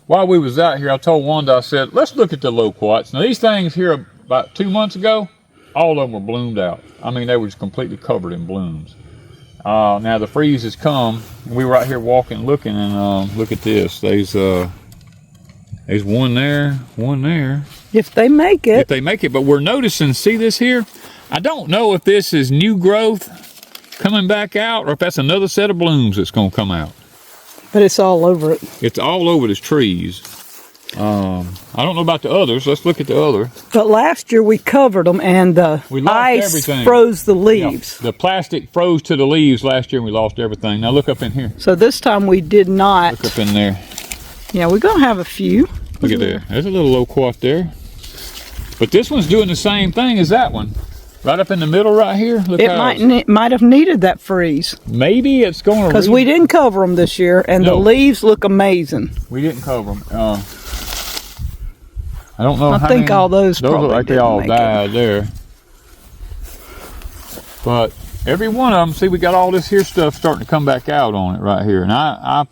while we was out here, I told Wanda, I said, let's look at the loquats. Now these things here about 2 months ago, all of them were bloomed out. I mean, they were just completely covered in blooms. Now the freeze has come, and we were out here walking, looking, and look at this. There's one there, one there. If they make it. If they make it, but we're noticing, see this here? I don't know if this is new growth coming back out, or if that's another set of blooms that's gonna come out. But it's all over it. It's all over these trees. I don't know about the others. Let's look at the other. But last year we covered them, and the ice froze the leaves. Yeah, the plastic froze to the leaves last year, and we lost everything. Now look up in here. So this time we did not. Look up in there. Yeah, we're gonna have a few. Look at there. There's a little loquat there. But this one's doing the same thing as that one. Right up in the middle right here. Look, it might have needed that freeze. Maybe it's going to. Because we didn't cover them this year, and the leaves look amazing. We didn't cover them. I don't know. I think all those look like they all died there. But every one of them, see, we got all this here stuff starting to come back out on it right here, and I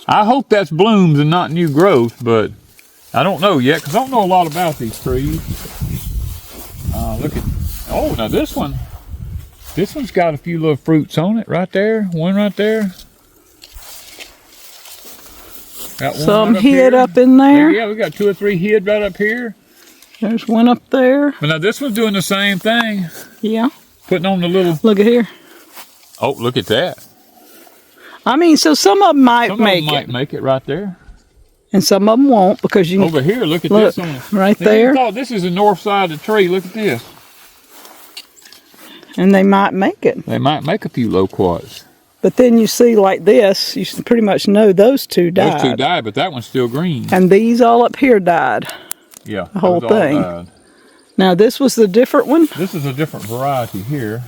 hope that's blooms and not new growth, but I don't know yet because I don't know a lot about these trees. Look at. Oh, now this one's got a few little fruits on it right there. One right there. Got one some right hid up in there. Yeah, we got 2 or 3 hid right up here. There's one up there. But now this one's doing the same thing. Yeah. Putting on the little. Look at here. Oh, look at that. I mean, so some of them might make it right there. And some of them won't because you. Over here, look at this one. Right there. Oh, this is the north side of the tree. Look at this. And they might make it. They might make a few loquats. But then you see like this, you pretty much know those 2 died. Those 2 died, but that one's still green. And these all up here died. Yeah, the whole thing. All died. Now this was the different one? This is a different variety here.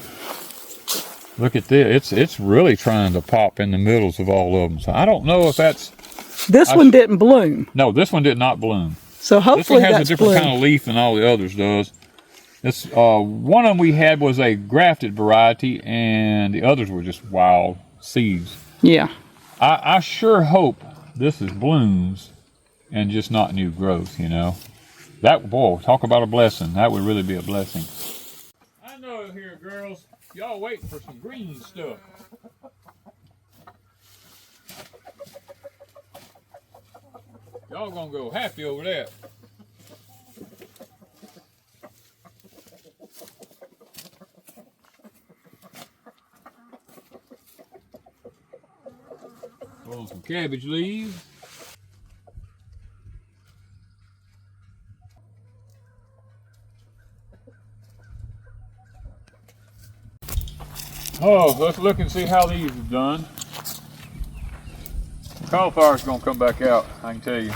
Look at this. It's really trying to pop in the middles of all of them. So I don't know if that's... This one didn't bloom. No, this one did not bloom. So hopefully this one has that's a different bloom. kind of leaf than all the others does. This one of them we had was a grafted variety, and the others were just wild seeds. Yeah. I sure hope this is blooms and just not new growth, you know. That, boy, talk about a blessing. That would really be a blessing. I know here, girls, y'all waiting for some green stuff. Y'all gonna go happy over that. Pull some cabbage leaves. Oh, let's look and see how these are done. The cauliflower's gonna come back out, I can tell you.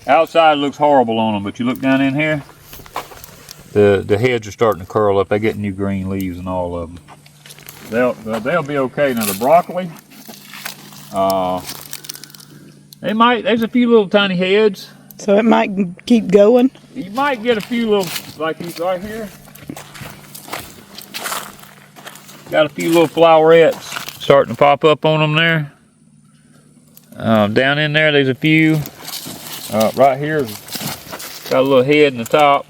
Outside looks horrible on them, but you look down in here, the heads are starting to curl up. They get new green leaves and all of them. They'll be okay. Now the broccoli, there's a few little tiny heads. So it might keep going? You might get a few little, like these right here. Got a few little flowerets starting to pop up on them there. Down in there's a few. Right here, got a little head in the top.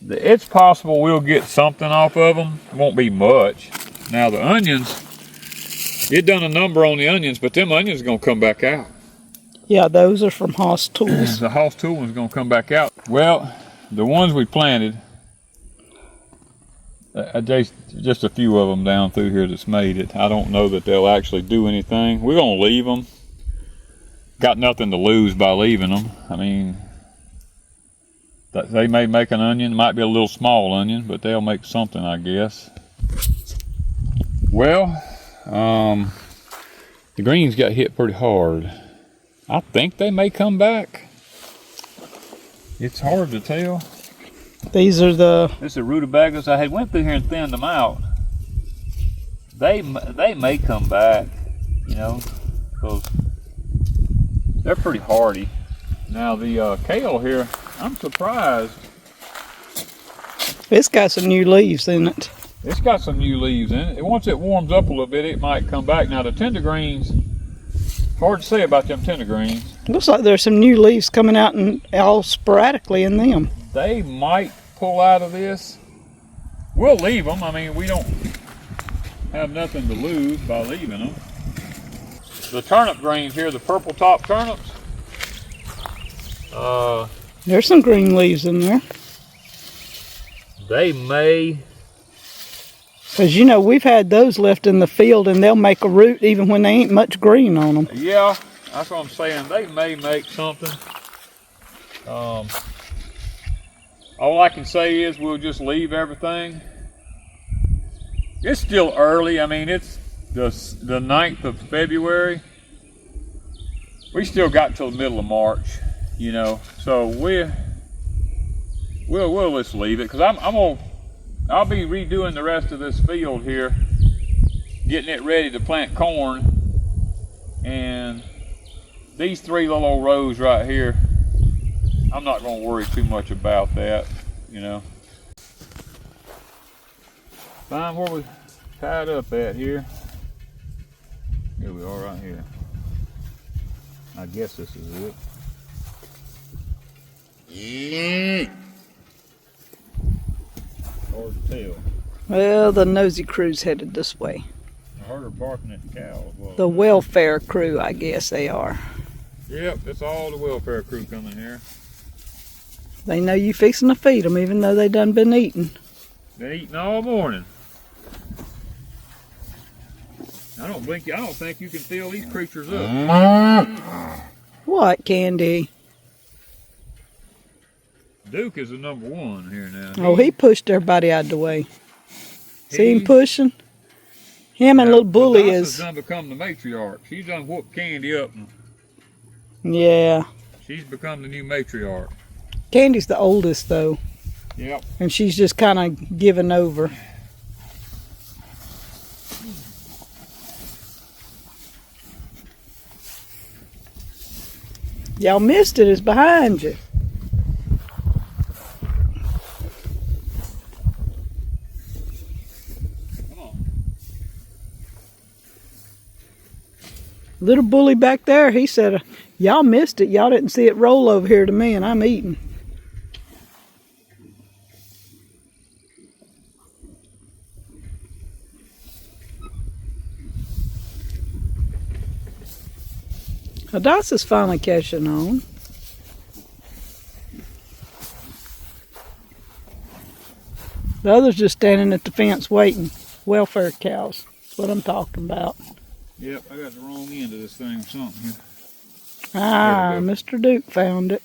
It's possible we'll get something off of them. It won't be much. Now the onions, it done a number on the onions, but them onions are gonna come back out. Yeah, those are from Haas Tools. The Haas Tool one's gonna come back out. Well, the ones we planted, just a few of them down through here that's made it. I don't know that they'll actually do anything. We're gonna leave them. Got nothing to lose by leaving them. I mean, they may make an onion. Might be a little small onion, but they'll make something, I guess. Well, the greens got hit pretty hard. I think they may come back. It's hard to tell. These are This is rutabagas. I had went through here and thinned them out. They may come back, you know, because they're pretty hardy. Now the kale here, I'm surprised. It's got some new leaves in it. It's got some new leaves in it. Once it warms up a little bit, it might come back. Now the tender greens, hard to say about them tender greens. Looks like there's some new leaves coming out and all sporadically in them. They might pull out of this. We'll leave them. I mean, we don't have nothing to lose by leaving them. The turnip greens here, the purple top turnips. There's some green leaves in there. They may. Because, you know, we've had those left in the field and they'll make a root even when they ain't much green on them. Yeah, that's what I'm saying. They may make something. All I can say is we'll just leave everything. It's still early. I mean, it's the 9th of February. We still got till the middle of March, you know. So we'll just leave it, because I'll be redoing the rest of this field here, getting it ready to plant corn. And these 3 little old rows right here, I'm not going to worry too much about that, you know. Find where we tied up at here. Here we are right here. I guess this is it. Hard to tell. Well, the nosy crew's headed this way. I heard her barking at the cows. Well, The welfare crew, I guess they are. yep, it's all the welfare crew coming here. They know you fixing to feed them, even though they done been eating. Been eating all morning. I don't think you can fill these creatures up. What, Candy? Duke is the #1 here now. Oh, he pushed everybody out of the way. See him pushing? Him and little Bully is... done become the matriarch. She's done whooped Candy up. Yeah. She's become the new matriarch. Candy's the oldest, though. Yep. And she's just kind of given over. Y'all missed it. It's behind you. Come on. Little Bully back there, he said, y'all missed it. Y'all didn't see it roll over here to me, and I'm eating. Hadassah's finally catching on. The other's just standing at the fence waiting. Welfare cows. That's what I'm talking about. Yep, I got the wrong end of this thing or something here. Ah, Mr. Duke found it.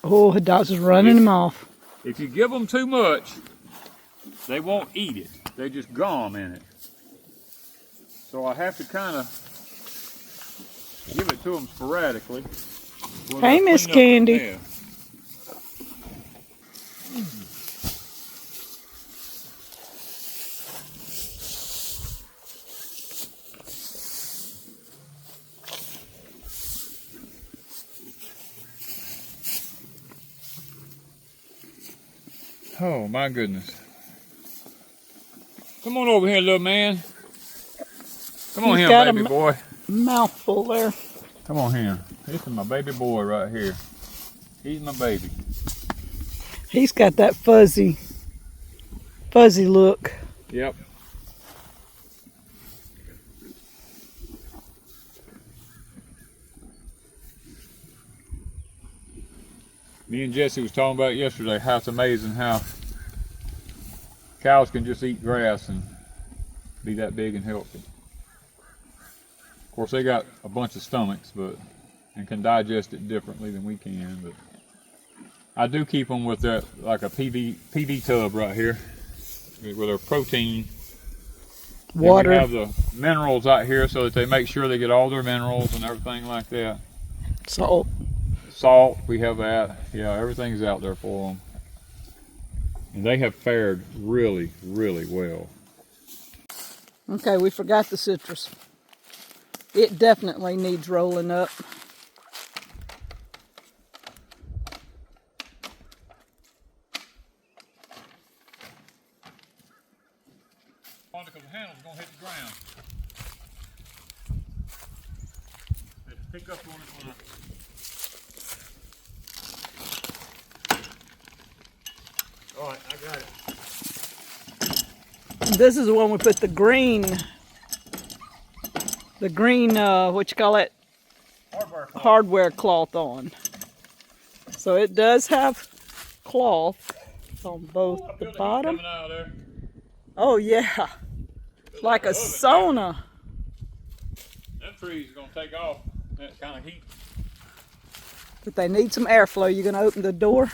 Oh, Hadassah's running him off. If you give them too much, they won't eat it. They just gum in it. So I have to kind of give it to them sporadically. Hey, Miss Candy. Oh my goodness. Come on over here, little man. Come on He's here, got baby boy. Mouthful there. Come on here. This is my baby boy right here. He's my baby. He's got that fuzzy look. Yep. Me and Jesse was talking about it yesterday, how it's amazing how cows can just eat grass and be that big and healthy. Of course, they got a bunch of stomachs, and can digest it differently than we can. But I do keep them with that, like a PV tub right here, with their protein. Water. And we have the minerals out here so that they make sure they get all their minerals and everything like that. Salt. Salt, we have that. Yeah, everything's out there for them. And they have fared really, really well. Okay, we forgot the citrus. It definitely needs rolling up. Wanda, because the handle's going to hit the ground. pick up on it when I... Alright, I got it. This is the one we put the green, what you call it? Hardware cloth on. So it does have cloth on both the bottom. Oh yeah, it's like a sauna. That tree's gonna take off that kind of heat. But they need some airflow. You gonna open the door?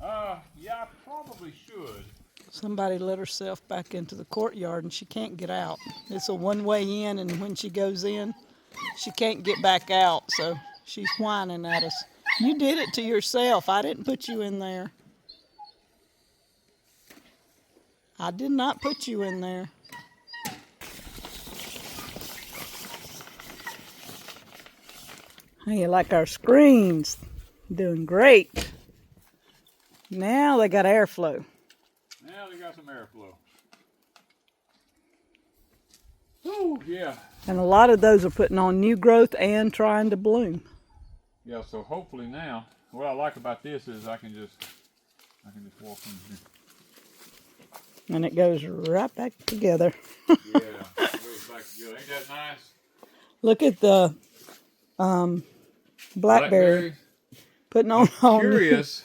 Yeah, I probably should. Somebody let herself back into the courtyard and she can't get out. It's a one-way in, and when she goes in, she can't get back out. So she's whining at us. You did it to yourself. I didn't put you in there. I did not put you in there. How you like our screens? Doing great. Now they got airflow. Now they got some airflow. Ooh, yeah. And a lot of those are putting on new growth and trying to bloom. Yeah, so hopefully now, what I like about this is I can just walk in here. And it goes right back together. Yeah, it goes back together. Ain't that nice? Look at the blackberry putting on. Curious,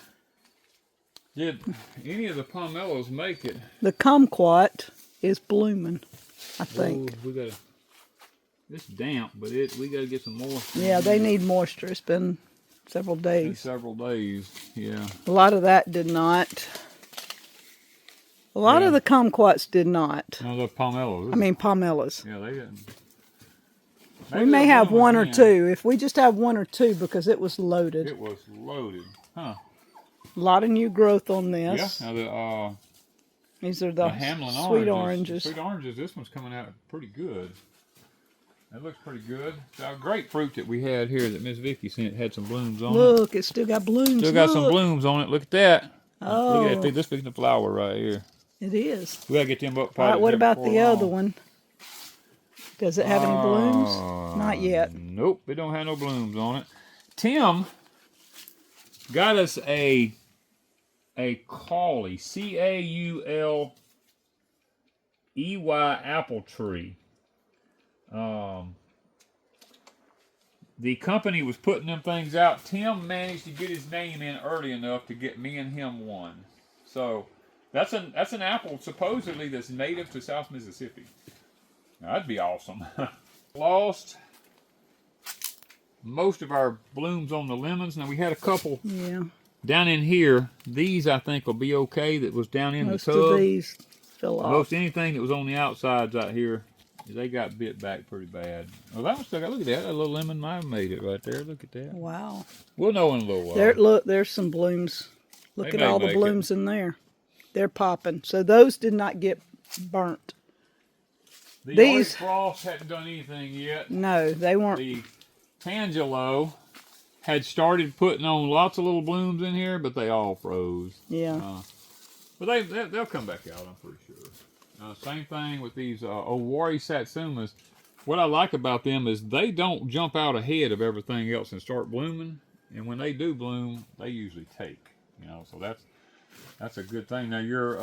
did any of the pomelos make it? The kumquat is blooming, I think. Oh, we gotta. It's damp, but we gotta get some more. Yeah, they need moisture. It's been several days. Several days, yeah. A lot of that did not. A lot of the kumquats did not. No, the pomelos. I mean, pomelos. Yeah, they didn't. We may have one or two. If we just have one or two, because it was loaded. It was loaded, huh? A lot of new growth on this. Yeah. Now these are the Hamlin sweet oranges. oranges. Sweet oranges. This one's coming out pretty good. That looks pretty good. Our grapefruit that we had here that Miss Vicky sent had some blooms on it. Look, it's still got blooms. Still got some blooms on it. Look at that. Oh. Look at that. This picking the flower right here. It is. We gotta get them up. All right, what about the other one? Does it have any blooms? Not yet. Nope, it don't have no blooms on it. Tim got us a Cauley, Cauley apple tree. The company was putting them things out. Tim managed to get his name in early enough to get me and him one. So that's an apple supposedly that's native to South Mississippi. Now, that'd be awesome. Lost most of our blooms on the lemons. Now we had a couple down in here. These I think will be okay. That was down in the tub. Most of these fell off. Most anything that was on the outsides out here, they got bit back pretty bad. Well, that one still got. Look at that. That little lemon might have made it right there. Look at that. Wow. We'll know in a little while. There, look, there's some blooms. Look They at may all the make blooms in there. They're popping. So those did not get burnt. These frost hadn't done anything yet. No, they weren't. The Tangelo had started putting on lots of little blooms in here, but they all froze. Yeah. But they'll come back out, I'm pretty sure. Same thing with these Owari Satsumas. What I like about them is they don't jump out ahead of everything else and start blooming. And when they do bloom, they usually take. So that's a good thing. Now your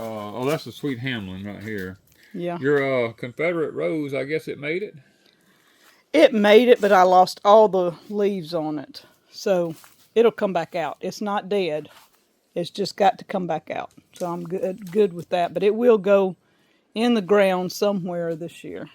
that's a sweet Hamlin right here. Yeah. Your Confederate Rose, I guess it made it. It made it, but I lost all the leaves on it. So it'll come back out. It's not dead. It's just got to come back out. So I'm good with that. But it will go in the ground somewhere this year.